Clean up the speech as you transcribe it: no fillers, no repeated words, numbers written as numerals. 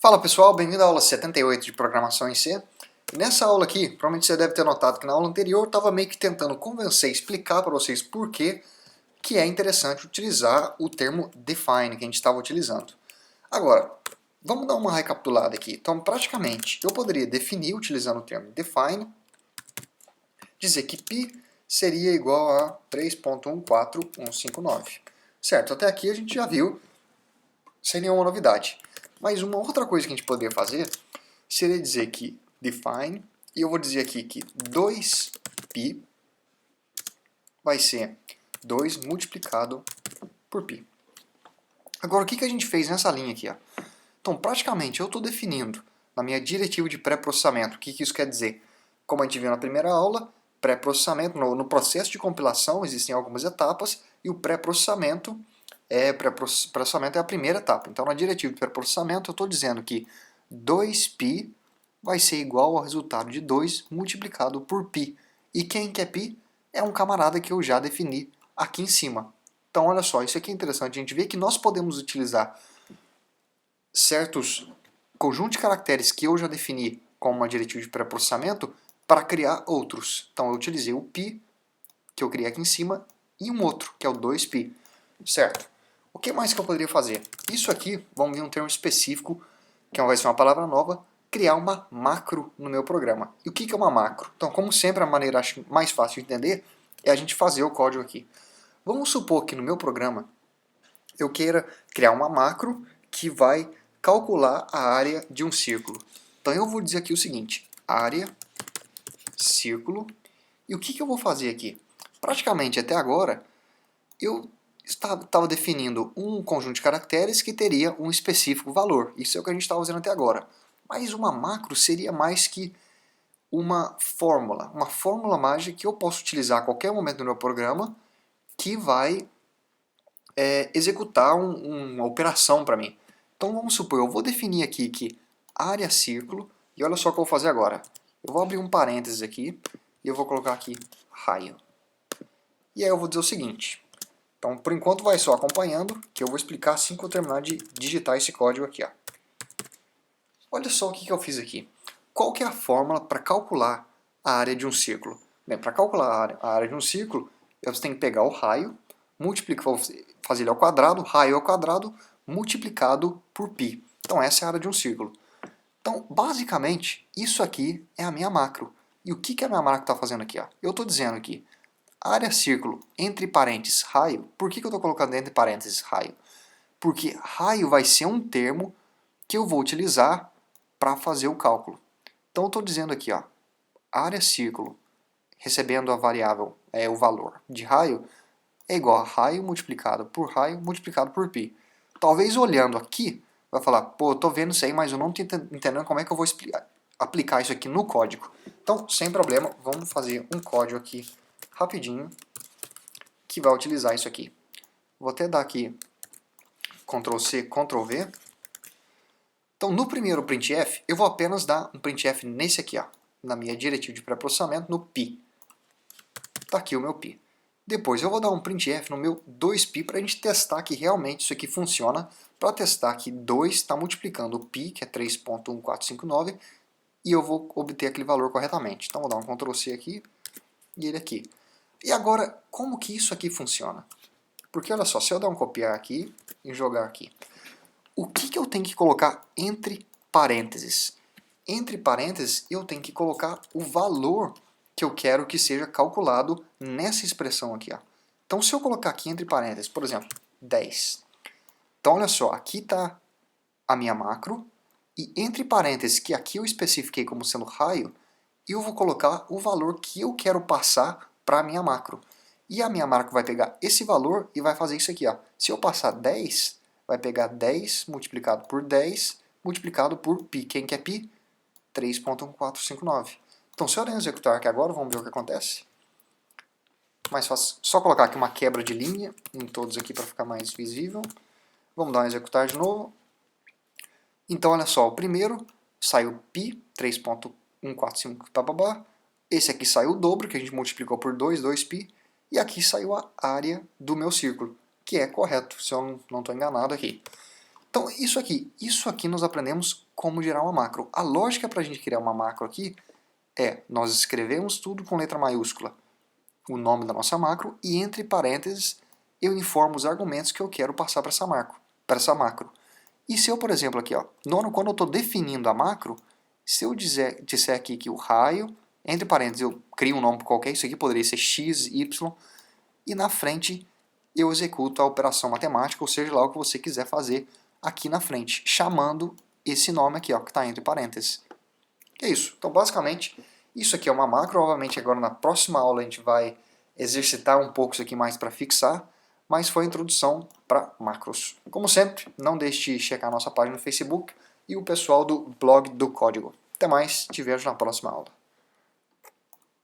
Fala pessoal, bem-vindo à aula 78 de Programação em C. E nessa aula aqui, provavelmente você deve ter notado que na aula anterior eu estava meio que tentando convencer, explicar para vocês por que é interessante utilizar o termo define que a gente estava utilizando. Agora, vamos dar uma recapitulada aqui. Então, praticamente, eu poderia definir utilizando o termo define, dizer que π seria igual a 3.14159. Certo, até aqui a gente já viu, sem nenhuma novidade. Mas uma outra coisa que a gente poderia fazer seria dizer que define, e eu vou dizer aqui que 2π vai ser 2 multiplicado por π. Agora, o que a gente fez nessa linha aqui? Ó? Então, praticamente, eu estou definindo na minha diretiva de pré-processamento. O que isso quer dizer? Como a gente viu na primeira aula, pré-processamento, no processo de compilação existem algumas etapas, e o pré-processamento é a primeira etapa. Então, na diretiva de pré-processamento, eu estou dizendo que 2π vai ser igual ao resultado de 2 multiplicado por π. E quem que é π? É um camarada que eu já defini aqui em cima. Então, olha só, isso aqui é interessante. A gente vê que nós podemos utilizar certos conjuntos de caracteres que eu já defini como uma diretiva de pré-processamento para criar outros. Então, eu utilizei o π, que eu criei aqui em cima, e um outro, que é o 2π. Certo? O que mais que eu poderia fazer? Isso aqui, vamos ver um termo específico, que vai ser uma palavra nova, criar uma macro no meu programa. E o que é uma macro? Então, como sempre, a maneira acho mais fácil de entender é a gente fazer o código aqui. Vamos supor que no meu programa eu queira criar uma macro que vai calcular a área de um círculo. Então eu vou dizer aqui o seguinte, área, círculo, e o que eu vou fazer aqui? Praticamente até agora eu estava definindo um conjunto de caracteres que teria um específico valor. Isso é o que a gente estava fazendo até agora. Mas uma macro seria mais que uma fórmula mágica que eu posso utilizar a qualquer momento no meu programa que vai executar uma operação para mim. Então vamos supor, eu vou definir aqui que área círculo, e olha só o que eu vou fazer agora. Eu vou abrir um parênteses aqui e eu vou colocar aqui raio. E aí eu vou dizer o seguinte. Então, por enquanto, vai só acompanhando, que eu vou explicar assim que eu terminar de digitar esse código aqui. Ó. Olha só o que eu fiz aqui. Qual que é a fórmula para calcular a área de um círculo? Bem, para calcular a área de um círculo, você tem que pegar o raio, multiplicar, fazer ele ao quadrado, raio ao quadrado, multiplicado por π. Então, essa é a área de um círculo. Então, basicamente, isso aqui é a minha macro. E o que a minha macro está fazendo aqui? Ó? Eu estou dizendo aqui, área círculo, entre parênteses, raio. Por que eu estou colocando entre parênteses raio? Porque raio vai ser um termo que eu vou utilizar para fazer o cálculo. Então eu estou dizendo aqui, ó, área círculo, recebendo a variável, o valor de raio, é igual a raio multiplicado por π. Talvez olhando aqui, vai falar, pô, eu estou vendo isso aí, mas eu não estou entendendo como é que eu vou aplicar isso aqui no código. Então, sem problema, vamos fazer um código aqui rapidinho, que vai utilizar isso aqui. Vou até dar aqui Ctrl+C, Ctrl+V. Então, no primeiro printf, eu vou apenas dar um printf nesse aqui, ó, na minha diretiva de pré-processamento, no π. Está aqui o meu π. Depois eu vou dar um printf no meu 2π para a gente testar que realmente isso aqui funciona, para testar que 2 está multiplicando o π, que é 3.1459, e eu vou obter aquele valor corretamente. Então, vou dar um Ctrl+C aqui e ele aqui. E agora, como que isso aqui funciona? Porque olha só, se eu dar um copiar aqui e jogar aqui, o que eu tenho que colocar entre parênteses? Entre parênteses, eu tenho que colocar o valor que eu quero que seja calculado nessa expressão aqui. Ó. Então, se eu colocar aqui entre parênteses, por exemplo, 10. Então, olha só, aqui está a minha macro, e entre parênteses, que aqui eu especifiquei como sendo raio, eu vou colocar o valor que eu quero passar para a minha macro. E a minha macro vai pegar esse valor e vai fazer isso aqui. Ó. Se eu passar 10, vai pegar 10 multiplicado por 10 multiplicado por π. Quem que é π? 3.1459. Então, se eu executar aqui agora, vamos ver o que acontece. Mais fácil, só colocar aqui uma quebra de linha em todos aqui para ficar mais visível. Vamos dar um executar de novo. Então, olha só, o primeiro saiu π, 3.145, bababá. Esse aqui saiu o dobro, que a gente multiplicou por 2, 2π. E aqui saiu a área do meu círculo, que é correto, se eu não estou enganado aqui. Então, isso aqui nós aprendemos como gerar uma macro. A lógica para a gente criar uma macro aqui é, nós escrevemos tudo com letra maiúscula, o nome da nossa macro, e entre parênteses eu informo os argumentos que eu quero passar para essa macro. E se eu, por exemplo, aqui, ó, quando eu estou definindo a macro, se eu disser aqui que o raio, entre parênteses, eu crio um nome qualquer, isso aqui poderia ser x, y, e na frente eu executo a operação matemática, ou seja lá o que você quiser fazer aqui na frente, chamando esse nome aqui, ó, que está entre parênteses. É isso. Então, basicamente, isso aqui é uma macro. Obviamente, agora na próxima aula a gente vai exercitar um pouco isso aqui mais para fixar, mas foi a introdução para macros. Como sempre, não deixe de checar a nossa página no Facebook e o pessoal do blog do código. Até mais, te vejo na próxima aula.